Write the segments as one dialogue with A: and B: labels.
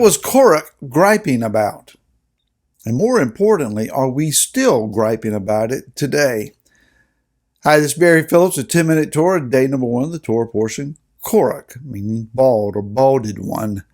A: was Qorach griping about? And more importantly, are we still griping about it today? Hi, this is Barry Phillips with 10-Minute Torah, day number 1 of the Torah portion. Qorach, meaning bald or balded one.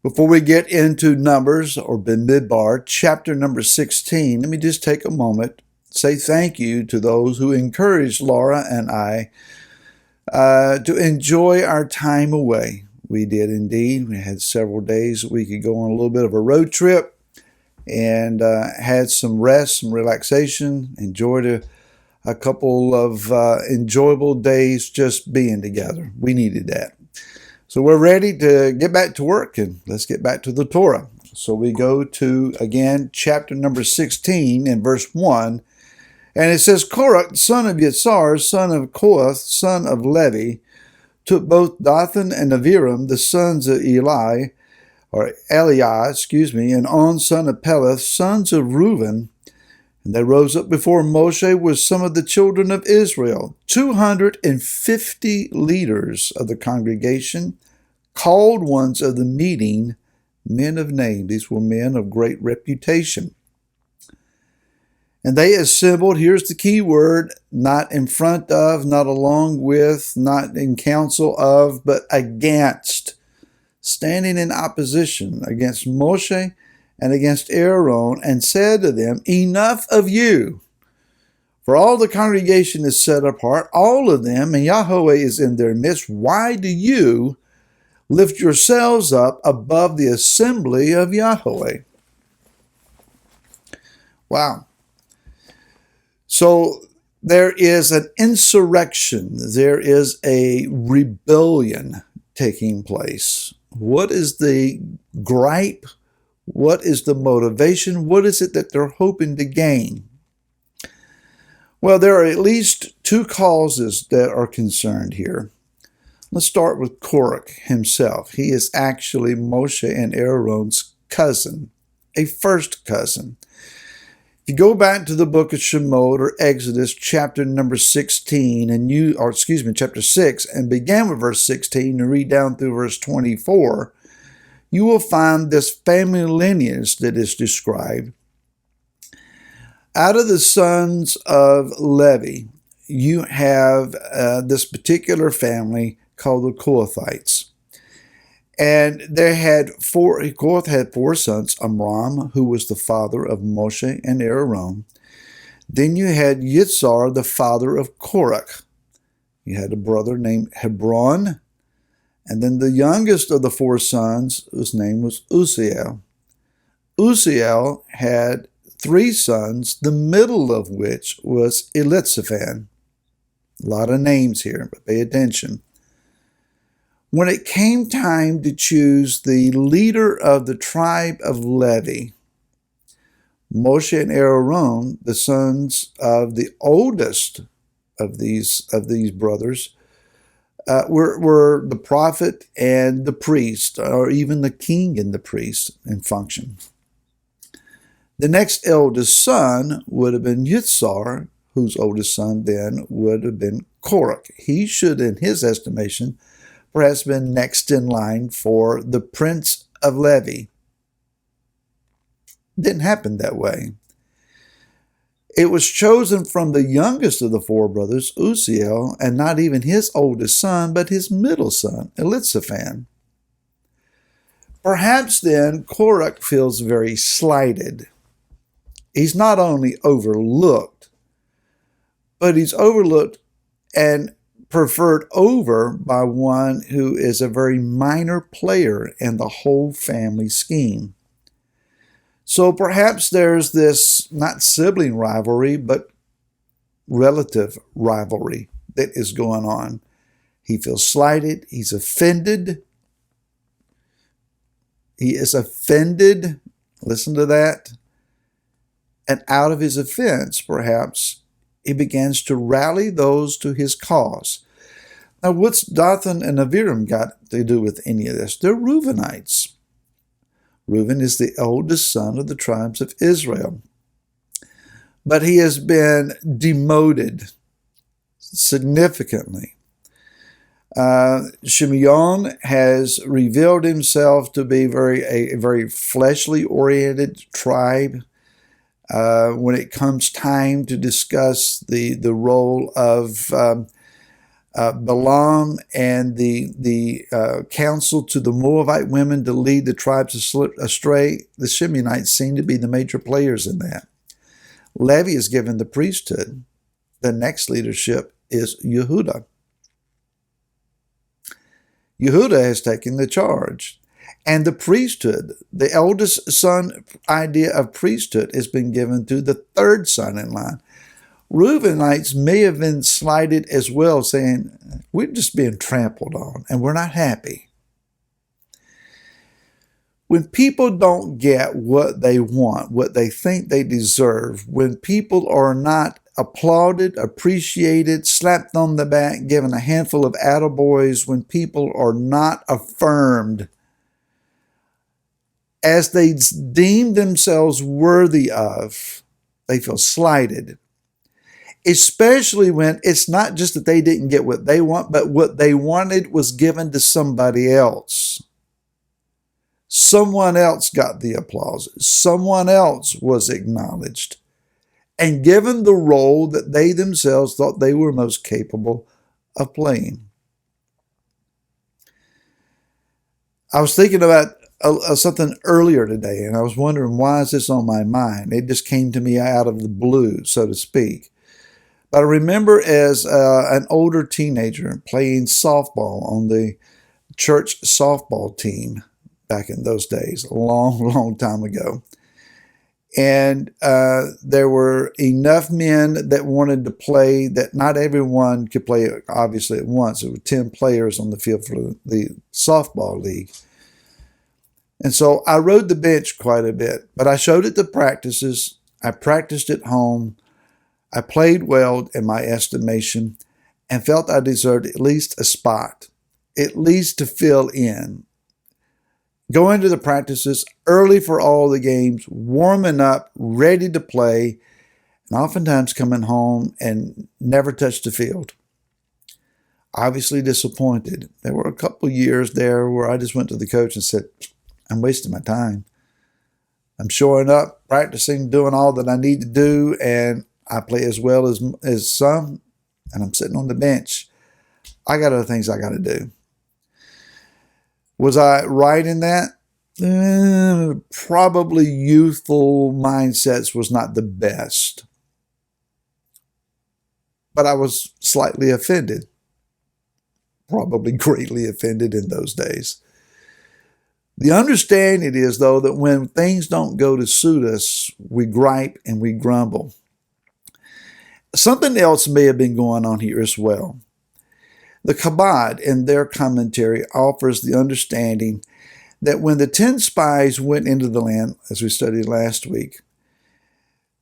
A: Before we get into Numbers or Bamidbar, chapter number 16, let me just take a moment, say thank you to those who encouraged Laura and I to enjoy our time away. We did indeed. We had several days we could go on a little bit of a road trip and had some rest, some relaxation, enjoyed a couple of enjoyable days just being together. We needed that. So we're ready to get back to work, and let's get back to the Torah. So we go to, again, chapter number 16 and verse 1. And it says, Qorach, son of Yitzhar, son of Kohath, son of Levi, took both Dathan and Abiram, the sons of Eliah, and On, son of Peleth, sons of Reuben. And they rose up before Moshe with some of the children of Israel, 250 leaders of the congregation, called ones of the meeting, men of name. These were men of great reputation. And they assembled, here's the key word, not in front of, not along with, not in counsel of, but against, standing in opposition against Moshe and against Aaron, and said to them, enough of you, for all the congregation is set apart, all of them, and Yahweh is in their midst. Why do you lift yourselves up above the assembly of Yahweh? Wow. So there is an insurrection. There is a rebellion taking place. What is the gripe? What is the motivation? What is it that they're hoping to gain? Well, there are at least two causes that are concerned here. Let's start with Qorach himself. He is actually Moshe and Aaron's cousin, a first cousin. If you go back to the book of Shemot or Exodus, chapter number 16, chapter 6, and begin with verse 16 and read down through verse 24, you will find this family lineage that is described. Out of the sons of Levi, you have this particular family called the Kohathites. And Kohath had 4 sons, Amram, who was the father of Moshe and Aaron. Then you had Yitzhar, the father of Qorach. You had a brother named Hebron. And then the youngest of the 4 sons, whose name was Uzziel. Uzziel had 3 sons, the middle of which was Elizaphan. A lot of names here, but pay attention. When it came time to choose the leader of the tribe of Levi, Moshe and Aaron, the sons of the oldest of these brothers, were the prophet and the priest, or even the king and the priest in function. The next eldest son would have been Yitzhar, whose oldest son then would have been Qorach. He should, in his estimation, perhaps been next in line for the prince of Levi. Didn't happen that way. It was chosen from the youngest of the 4 brothers, Uzziel, and not even his oldest son, but his middle son, Elizaphan. Perhaps then Qorach feels very slighted. He's not only overlooked, but he's overlooked and preferred over by one who is a very minor player in the whole family scheme. So perhaps there's this, not sibling rivalry, but relative rivalry that is going on. He feels slighted. He's offended. He is offended. Listen to that. And out of his offense, perhaps, he begins to rally those to his cause. Now, what's Dathan and Abiram got to do with any of this? They're Reubenites. Reuben is the oldest son of the tribes of Israel. But he has been demoted significantly. Shimeon has revealed himself to be a very fleshly oriented tribe. When it comes time to discuss the role of Balaam and the counsel to the Moabite women to lead the tribes astray, the Shimeonites seem to be the major players in that. Levi is given the priesthood. The next leadership is Yehuda. Yehuda has taken the charge. And the priesthood, the eldest son idea of priesthood, has been given to the third son in line. Reubenites may have been slighted as well, saying, we're just being trampled on and we're not happy. When people don't get what they want, what they think they deserve, when people are not applauded, appreciated, slapped on the back, given a handful of attaboys, when people are not affirmed as they deem themselves worthy of, they feel slighted. Especially when it's not just that they didn't get what they want, but what they wanted was given to somebody else. Someone else got the applause. Someone else was acknowledged and given the role that they themselves thought they were most capable of playing. I was thinking about something earlier today, and I was wondering, why is this on my mind? It just came to me out of the blue, so to speak. But I remember as an older teenager playing softball on the church softball team back in those days, a long time ago. And there were enough men that wanted to play that not everyone could play, obviously, at once. There were 10 players on the field for the softball league. And so I rode the bench quite a bit, but I showed it to practices. I practiced at home. I played well in my estimation and felt I deserved at least a spot, at least to fill in. Going to the practices early for all the games, warming up, ready to play, and oftentimes coming home and never touched the field. Obviously disappointed. There were a couple years there where I just went to the coach and said, I'm wasting my time. I'm showing up, practicing, doing all that I need to do, and I play as well as some, and I'm sitting on the bench. I got other things I got to do. Was I right in that? Probably youthful mindsets was not the best. But I was slightly offended. Probably greatly offended in those days. The understanding is, though, that when things don't go to suit us, we gripe and we grumble. Something else may have been going on here as well. The Chabad, in their commentary, offers the understanding that when the 10 spies went into the land, as we studied last week,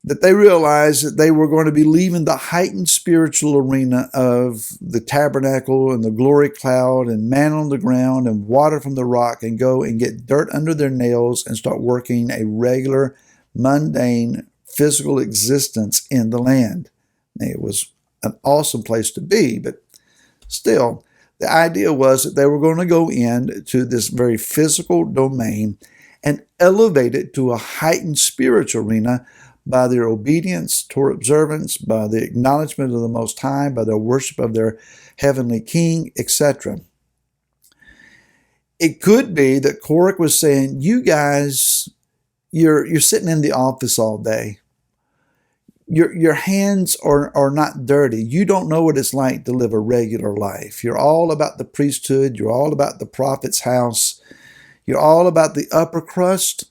A: that they realized that they were going to be leaving the heightened spiritual arena of the tabernacle and the glory cloud and man on the ground and water from the rock and go and get dirt under their nails and start working a regular, mundane, physical existence in the land. It was an awesome place to be, but still, the idea was that they were going to go into this very physical domain and elevate it to a heightened spiritual arena by their obedience, Torah observance, by the acknowledgement of the Most High, by their worship of their heavenly King, etc. It could be that Qorach was saying, you guys, you're sitting in the office all day. Your hands are not dirty. You don't know what it's like to live a regular life. You're all about the priesthood. You're all about the prophet's house. You're all about the upper crust.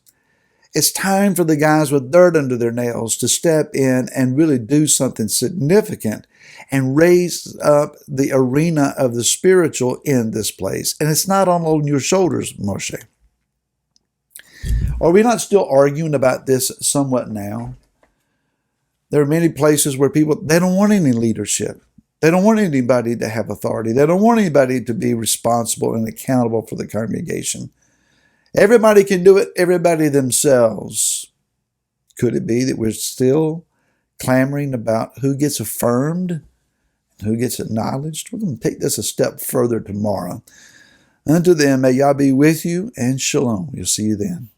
A: It's time for the guys with dirt under their nails to step in and really do something significant and raise up the arena of the spiritual in this place. And it's not on your shoulders, Moshe. Are we not still arguing about this somewhat now? There are many places where people, they don't want any leadership. They don't want anybody to have authority. They don't want anybody to be responsible and accountable for the congregation. Everybody can do it, everybody themselves. Could it be that we're still clamoring about who gets affirmed who gets acknowledged. We're going to take this a step further tomorrow. Until then, may Yah be with you, and shalom. We'll see you then.